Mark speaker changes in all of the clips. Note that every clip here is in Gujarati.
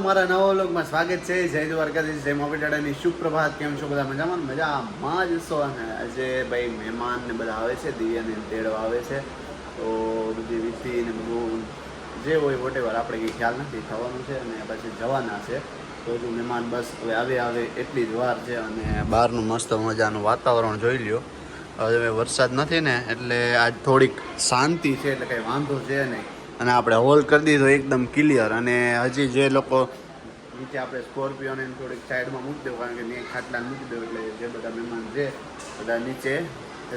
Speaker 1: મારા નવા વ્લોગમાં સ્વાગત છે. જય દ્વારકાધીશ, જય મોપીટાડાની શુભ પ્રભાત. કેમ છો બધા? મજામાં જ છો? અને આજે ભાઈ મહેમાન ને બધા આવે છે, દિવ્યાને તેડવા આવે છે. તો બધી વિધિ ને બધું જે હોય વોટેવર આપણે કંઈ ખ્યાલ નથી, થવાનું છે અને પછી જવાના છે. તો હજુ મહેમાન બસ હવે આવે એટલી જ વાર છે. અને બહારનું મસ્ત મજાનું વાતાવરણ જોઈ લ્યો. હવે વરસાદ નથી ને એટલે આજ થોડીક શાંતિ છે, એટલે કંઈ વાંધો છે નહીં. અને આપણે હોલ કરી દીધો એકદમ ક્લિયર. અને હજી જે લોકો નીચે આપણે સ્કોર્પિયોને થોડીક સાઈડમાં મૂકી દેવું, કારણ કે ત્યાં ખાટલાને મૂકી દેવું એટલે જે બધા મહેમાન છે બધા નીચે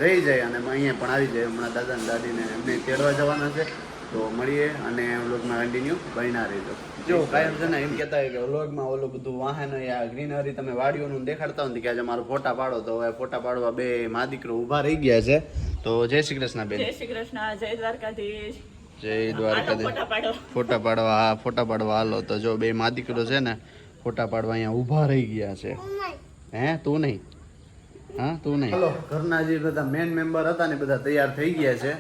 Speaker 1: રહી જાય અને અહીંયા પણ આવી જાય. હમણાં દાદા ને દાદીને એમને તેડવા જવાના છે. તો મળીએ અને વ્લોગમાં કન્ટિન્યુ બન્યા રહીજો. જો કાયમ છે ને એમ કહેતા હોય કે વ્લોગમાં ઓલું બધું વાહન આ ગ્રીનરી તમે વાડીઓનું દેખાડતા હોય કે આજે મારો ફોટા પાડો, તો હવે ફોટા પાડવા બે મા દીકરો ઊભા રહી ગયા છે. તો જય શ્રી કૃષ્ણ બેન.
Speaker 2: જય શ્રી કૃષ્ણ, જય દ્વારકાધીશ.
Speaker 1: જય દ્વારકાધીશ. ફોટા પાડવા હાલો. તો જો બે મા દીકરો છે ને ફોટા પાડવા અહીંયા ઊભા રહી ગયા છે. હે તું નહીં? હા તું નહીં. ચલો, ઘરના જે બધા મેન મેમ્બર હતા ને બધા તૈયાર થઈ ગયા છે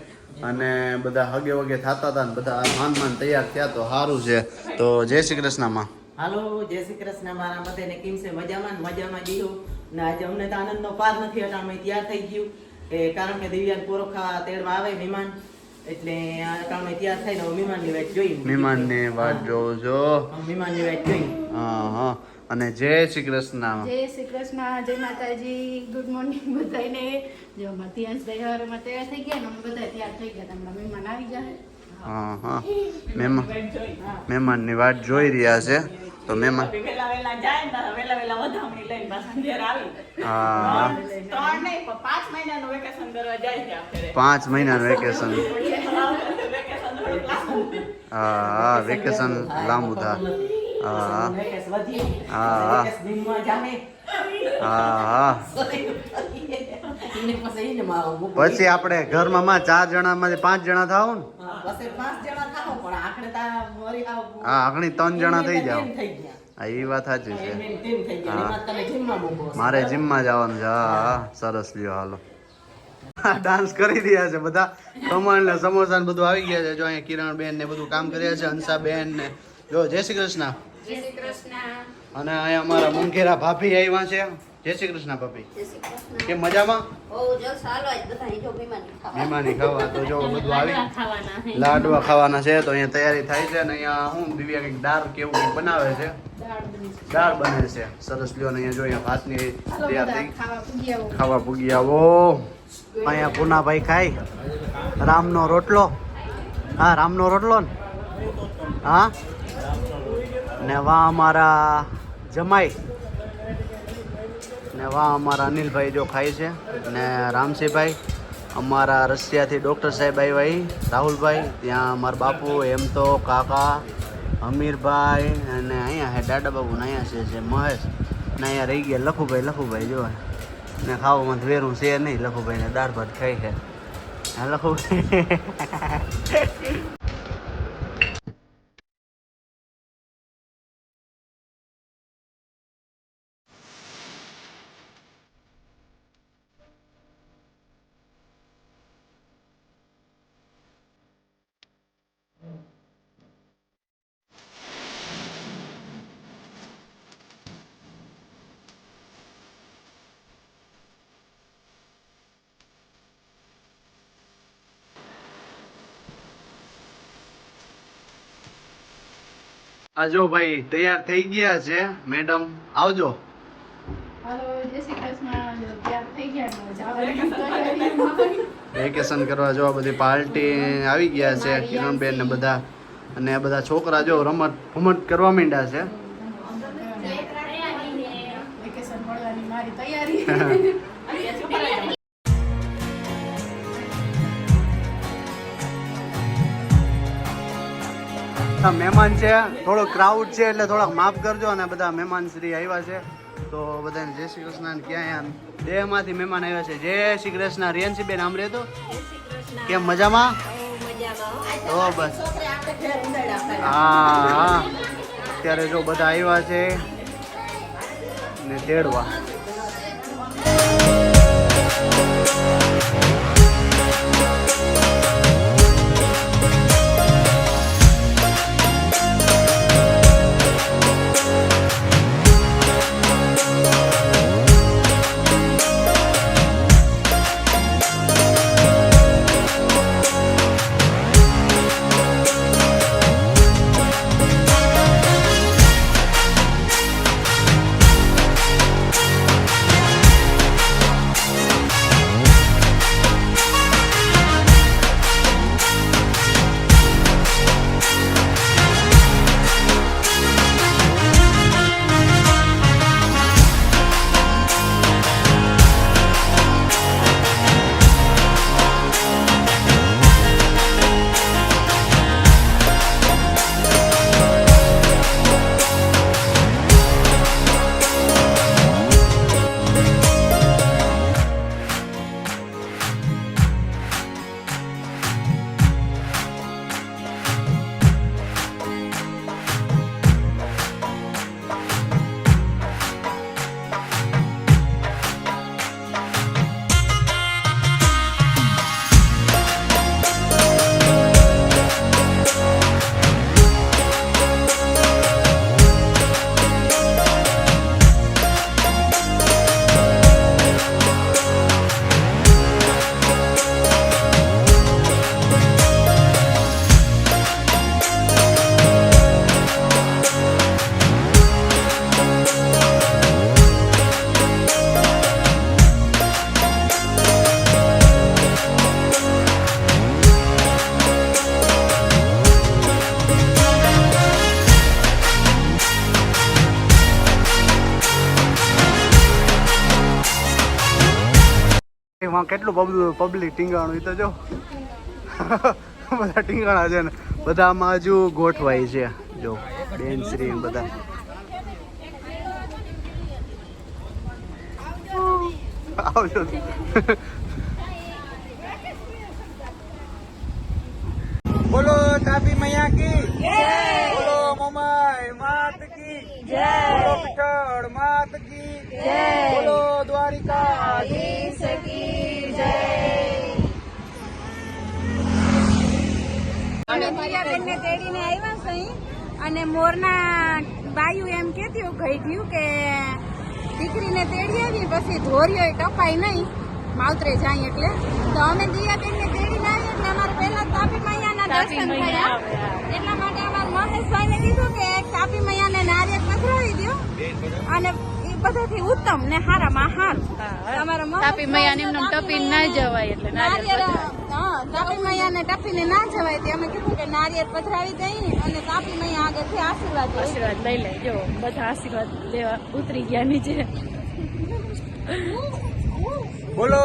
Speaker 1: અને બધા હગે વગે થતા હતા ને બધા માન તૈયાર થયા. તો સારું છે. તો જય શ્રી કૃષ્ણ માં.
Speaker 3: હાલો, જય શ્રી કૃષ્ણ. મારા બધાને કેમ છે? મજામાં જીવો ને આજે અમને તો આનંદનો પાર નથી. એટલે અમે તૈયાર થઈ ગયું કારણ કે દિવ્યાન પોરખા તેડવા આવે મહેમાન, એટલે કામે તૈયાર થઈને મહેમાનની વાટ જોઈ. મહેમાનની વાટ જોઉં છો? મહેમાનની વાટ જોઈ.
Speaker 1: હા. અને જય શ્રી કૃષ્ણ.
Speaker 4: જય શ્રી કૃષ્ણ, જય માતાજી, ગુડ મોર્નિંગ બધાને. જો મધ્યાંશ દયારમાં તૈયાર થઈ ગયા ને અમે બધા તૈયાર થઈ ગયા. તમારા મહેમાન આવી જાય.
Speaker 1: હા મહેમાનની વાટ જોઈ રહ્યા છે. તો મહેમાન
Speaker 2: વેલા જાય ને વેલા વધામણી લઈને પાછા ઘેર આવી.
Speaker 1: હા
Speaker 2: 3 નહીં પણ 5 મહિનાનું વેકેશન કરવા જાય છે આપણે.
Speaker 1: 5 મહિનાનું વેકેશન. હા વેકેશન લાંબુ થાય. હા પછી આપણે ઘરમાં 4 જણામાંથી 5 જણા થાવ ને. હા આખણી 3 જણા થઈ જાવ. હા એ વાત સાચી છે. મારે જીમમાં જવાનું છે. હા સરસ લ્યો હાલો. ડાન્સ કરી રહ્યા છે બધા. ખમણ ને સમોસા ને બધું આવી ગયા છે. જો અહીંયા કિરણ બેન ને બધું કામ કરી રહ્યા છે. હંસા બેન ને જો જય શ્રી કૃષ્ણ.
Speaker 4: જય શ્રી કૃષ્ણ.
Speaker 1: અને અહીંયા અમારા મુંગેરા ભાભી આવ્યા છે. જય શ્રી કૃષ્ણ ભાભી. કેમ મજામાં? મહેમાની ખાવા. તો જો બધું આવી લાડવા ખાવાના છે. તો અહીંયા તૈયારી થાય છે. અને અહીંયા હું દિવ્યા કંઈક દાળ કેવું કંઈક બનાવે છે. દાળ બને છે સરસ લ્યો. ને અહીંયા જો અહીંયા ભાતની તૈયાર થઈ ખાવા પૂગી આવો. અહીંયા પૂનાભાઈ ખાય રામનો રોટલો. હા રામનો રોટલો ને. હા ને વાહ અમારા જમાઈ ને વાહ અમારા અનિલભાઈ જો ખાય છે. ને રામસિંહભાઈ અમારા રશિયાથી ડૉક્ટર સાહેબ આવ્યા. રાહુલભાઈ ત્યાં અમારા બાપુ એમ તો કાકા અમીરભાઈ અને અહીંયા હે દાદા બાબુ ને અહીંયા છે મહેશ ને અહીંયા રહી ગયા લખુભાઈ જો ને ખાવામાં વેરું છે નહીં. લખુભાઈને દાળ ભાત ખાઈ છે. હા લખુભાઈ આ જો ભાઈ તૈયાર થઈ ગયા છે. મેડમ આવજો.
Speaker 4: હાલો, જય શ્રી કૃષ્ણ. તૈયાર થઈ ગયા જવાની તૈયારી.
Speaker 1: વેકેશન કરવા જો બધી પાર્ટી આવી ગયા છે. કિરણબેન ને બધા અને બધા છોકરા જો રમત ભમત કરવા માંડ્યા છે.
Speaker 4: વેકેશન મળવાની મારી તૈયારી.
Speaker 1: મહેમાન છે, થોડો ક્રાઉડ છે એટલે થોડાક માફ કરજો. અને બધા મહેમાન શ્રી આવ્યા છે તો બધાને જય શ્રી કૃષ્ણ. ક્યાં દેહમાંથી મહેમાન આવ્યા છે. જય શ્રી કૃષ્ણ. રિયન્સી બેન આમ રહેતો કેમ મજામાં? તો બસ હા અત્યારે જો બધા આવ્યા છે ને તેડવા. આમાં કેટલું પબ્લિક ટીંગાણું એ તો જો બધા ટીંગાણા છે ને બધા આમાં હજુ ગોઠવાય છે જો બેનશ્રી બધા આવજો બોલો તાપી મૈયા કી બોલો મમાઈ માત કી બોલો પીઠળ માત કી બોલો દ્વારિકાધીશ કી જય.
Speaker 5: અમે દિવ્યાબેનને તેડીને આવ્યા છીએ અને મોરના બાયું એમ કહેતી ગઈ થયું કે દીકરીને તેડી આવી પછી ધોરીઓ ટપાય નહીં માવતરે જાય એટલે તો અમે દિવ્યાબેનને તેડીને આવી એટલે અમારે પહેલા તાપી મૈયાના દર્શન થયા એટલા માટે અમારા મહેશભાઈને કીધું કે તાપી મૈયાને નારિયેળ પધરાવી દો અને એ બધાથી ઉત્તમ ને હારામાં હાર તમારા તાપી મૈયાને એમને ટપીને ના જવાય એટલે તાપી મૈયાને ટપીને ના જવાય તે અમે કીધું કે નારિયેળ પધરાવી દઈ અને તાપી મૈયા આગળથી આશીર્વાદ લઈ લે જો બધા આશીર્વાદ લેવા ઉતરી ગયા નીચે.
Speaker 1: બોલો